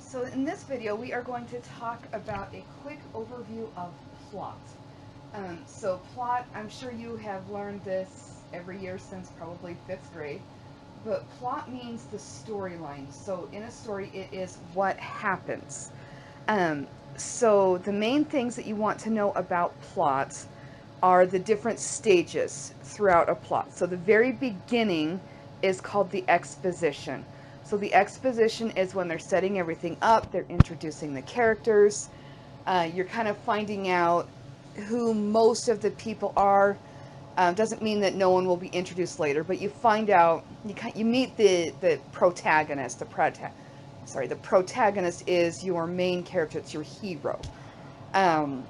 So in this video, we are going to talk about a quick overview of plot. So plot, I'm sure you have learned this every year since probably fifth grade, but plot means the storyline. So in a story, it is what happens. Um, so the main things that you want to know about plot are the different stages throughout a plot. So the very beginning is called the exposition. So the exposition is when they're setting everything up, they're introducing the characters, you're kind of finding out who most of the people are. Doesn't mean that no one will be introduced later, but you find out, you meet the protagonist. The protagonist is your main character. It's your hero. Um,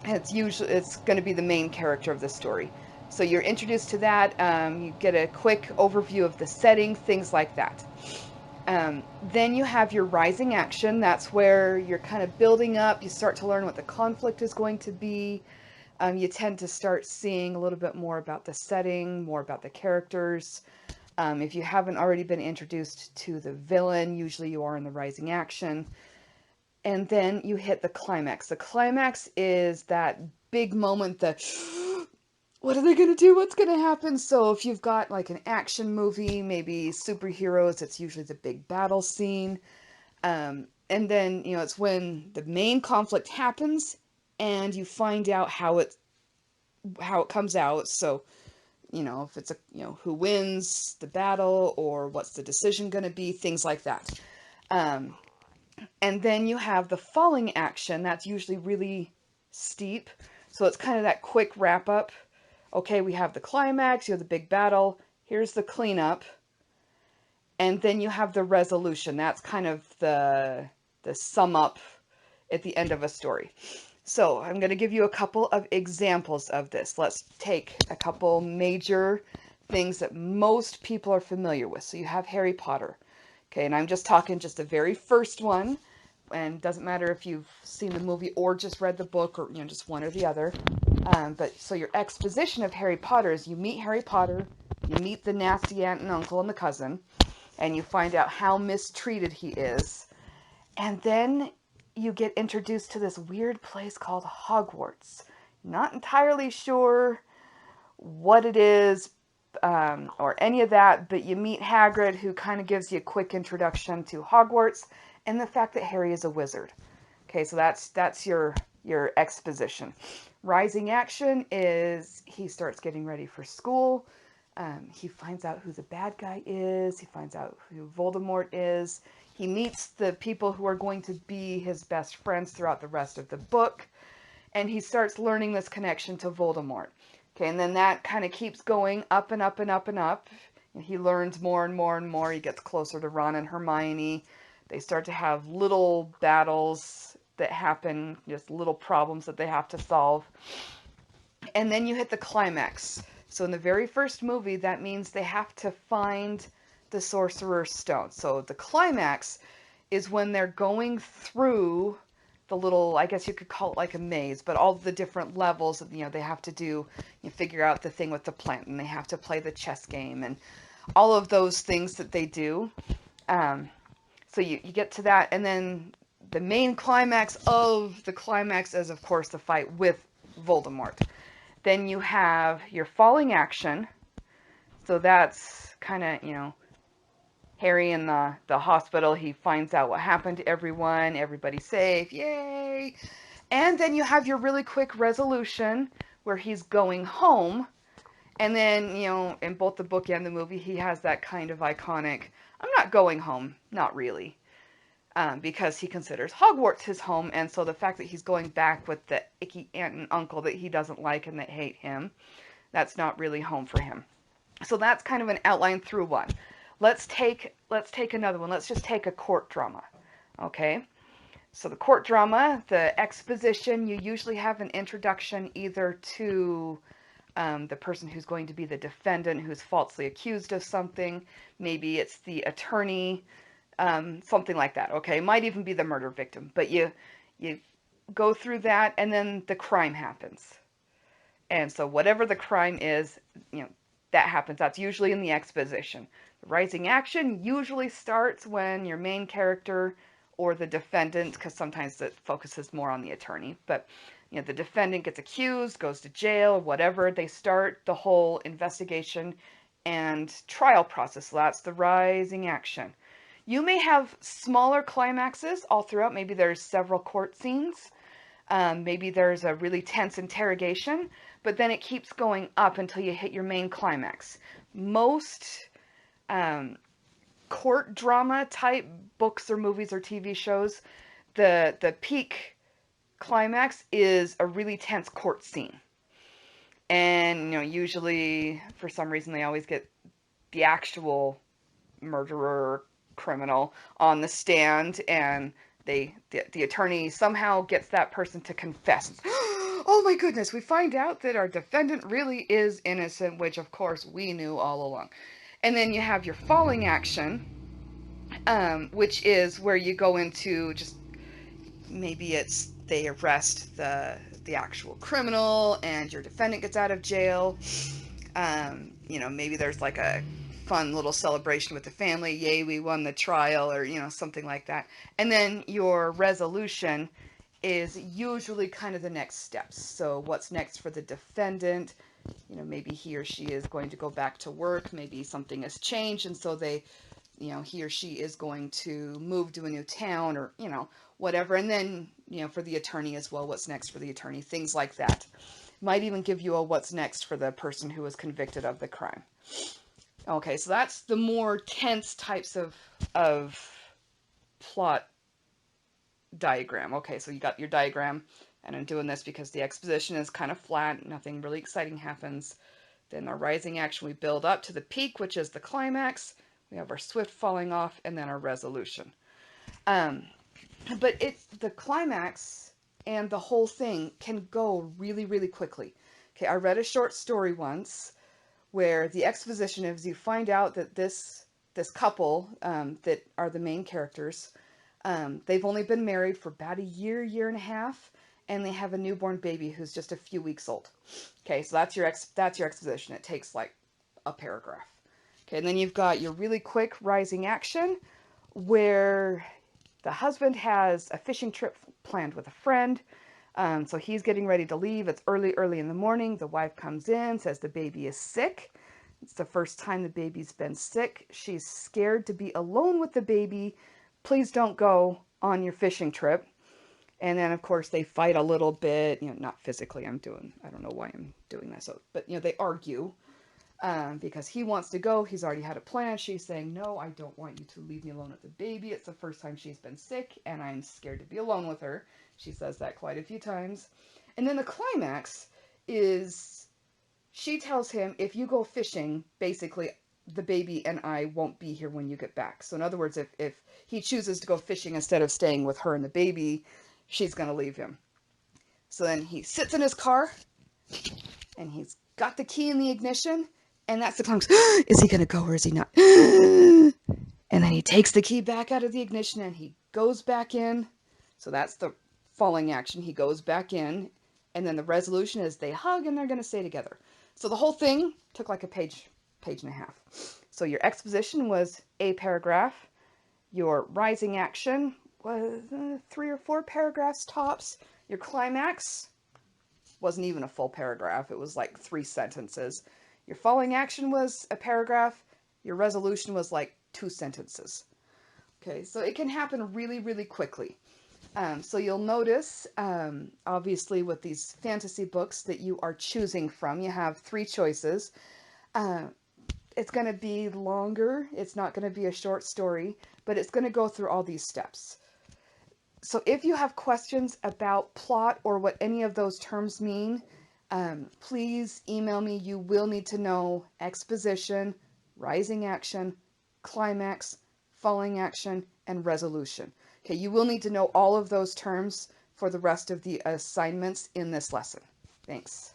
it's going to be the main character of the story. So you're introduced to that. You get a quick overview of the setting, things like that. Then you have your rising action. That's where you're kind of building up. You start to learn what the conflict is going to be. You tend to start seeing a little bit more about the setting, more about the characters. If you haven't already been introduced to the villain, usually you are in the rising action. And then you hit the climax. The climax is that big moment that, what are they going to do? What's going to happen? So if you've got like an action movie, maybe superheroes, it's usually the big battle scene. And then, it's when the main conflict happens and you find out how it comes out. So, if it's who wins the battle or what's the decision going to be, things like that. Um, and then you have the falling action. That's usually really steep. So it's kind of that quick wrap up. Okay, we have the climax, you have the big battle, here's the cleanup, and then you have the resolution. That's kind of the sum up at the end of a story. So I'm going to give you a couple of examples of this. Let's take a couple major things that most people are familiar with. So you have Harry Potter. Okay, and I'm just talking just the very first one. And it doesn't matter if you've seen the movie or just read the book or just one or the other. But so your exposition of Harry Potter is you meet Harry Potter, you meet the nasty aunt and uncle and the cousin, and you find out how mistreated he is. And then you get introduced to this weird place called Hogwarts. Not entirely sure what it is or any of that, but you meet Hagrid, who kind of gives you a quick introduction to Hogwarts and the fact that Harry is a wizard. Okay, so that's your exposition. Rising action is he starts getting ready for school. He finds out who the bad guy is. He finds out who Voldemort is. He meets the people who are going to be his best friends throughout the rest of the book. And he starts learning this connection to Voldemort. Okay, and then that kind of keeps going up and up and up and up. And he learns more and more and more. He gets closer to Ron and Hermione. They start to have little battles that happen, just little problems that they have to solve. And then you hit the climax. So in the very first movie, that means they have to find the Sorcerer's Stone. So the climax is when they're going through the little, I guess you could call it like a maze, but all the different levels that, they have to do, you figure out the thing with the plant, and they have to play the chess game, and all of those things that they do. So you get to that, and then the main climax of the climax is, of course, the fight with Voldemort. Then you have your falling action. So that's kind of, Harry in the hospital. He finds out what happened to everyone. Everybody's safe. Yay! And then you have your really quick resolution where he's going home. And then, in both the book and the movie, he has that kind of iconic, I'm not going home. Not really. Because he considers Hogwarts his home, and so the fact that he's going back with the icky aunt and uncle that he doesn't like and that hate him, that's not really home for him. So that's kind of an outline through one. Let's take another one. Let's just take a court drama. Okay? So the court drama, the exposition, you usually have an introduction either to the person who's going to be the defendant who's falsely accused of something. Maybe it's the attorney, something like that. Okay, might even be the murder victim. But you go through that, and then the crime happens. And so whatever the crime is, that happens. That's usually in the exposition. The rising action usually starts when your main character or the defendant, because sometimes it focuses more on the attorney, but the defendant gets accused, goes to jail, whatever. They start the whole investigation and trial process. So that's the rising action. You may have smaller climaxes all throughout. Maybe there's several court scenes. Maybe there's a really tense interrogation, but then it keeps going up until you hit your main climax. Most court drama type books or movies or TV shows, the peak climax is a really tense court scene. And, usually, for some reason, they always get the actual murderer, criminal on the stand, and the attorney somehow gets that person to confess. Oh my goodness, we find out that our defendant really is innocent, which of course we knew all along. And then you have your falling action, which is where you go into just, maybe it's they arrest the actual criminal and your defendant gets out of jail. Maybe there's like a fun little celebration with the family. Yay, we won the trial, or, something like that. And then your resolution is usually kind of the next steps. So what's next for the defendant? Maybe he or she is going to go back to work. Maybe something has changed. And so he or she is going to move to a new town, or, whatever. And then, for the attorney as well, what's next for the attorney, things like that. Might even give you a what's next for the person who was convicted of the crime. Okay, so that's the more tense types of plot diagram. Okay, so you got your diagram, and I'm doing this because the exposition is kind of flat, nothing really exciting happens. Then our rising action, we build up to the peak, which is the climax. We have our swift falling off, and then our resolution. But the climax and the whole thing can go really, really quickly. Okay, I read a short story once where the exposition is you find out that this couple that are the main characters, they've only been married for about a year and a half, and they have a newborn baby who's just a few weeks old. Okay, so that's your exposition. It takes like a paragraph. Okay, and then you've got your really quick rising action where the husband has a fishing trip planned with a friend. So he's getting ready to leave. It's early in the morning. The wife comes in, says the baby is sick. It's the first time the baby's been sick. She's scared to be alone with the baby. Please don't go on your fishing trip. And then, of course, they fight a little bit. Not physically. I don't know why I'm doing this. But, they argue because he wants to go. He's already had a plan. She's saying, no, I don't want you to leave me alone with the baby. It's the first time she's been sick, and I'm scared to be alone with her. She says that quite a few times. And then the climax is she tells him, if you go fishing, basically, the baby and I won't be here when you get back. So in other words, if he chooses to go fishing instead of staying with her and the baby, she's going to leave him. So then he sits in his car, and he's got the key in the ignition, and that's the climax. Is he going to go or is he not? And then he takes the key back out of the ignition, and he goes back in. So that's the falling action. He goes back in, and then the resolution is they hug and they're going to stay together. So the whole thing took like a page and a half. So your exposition was a paragraph. Your rising action was 3 or 4 paragraphs tops. Your climax wasn't even a full paragraph. It was like 3 sentences. Your falling action was a paragraph. Your resolution was like 2 sentences. Okay, so it can happen really, really quickly. So you'll notice, obviously, with these fantasy books that you are choosing from, you have 3 choices. It's going to be longer. It's not going to be a short story, but it's going to go through all these steps. So if you have questions about plot or what any of those terms mean, please email me. You will need to know exposition, rising action, climax, falling action, and resolution. Okay, you will need to know all of those terms for the rest of the assignments in this lesson. Thanks.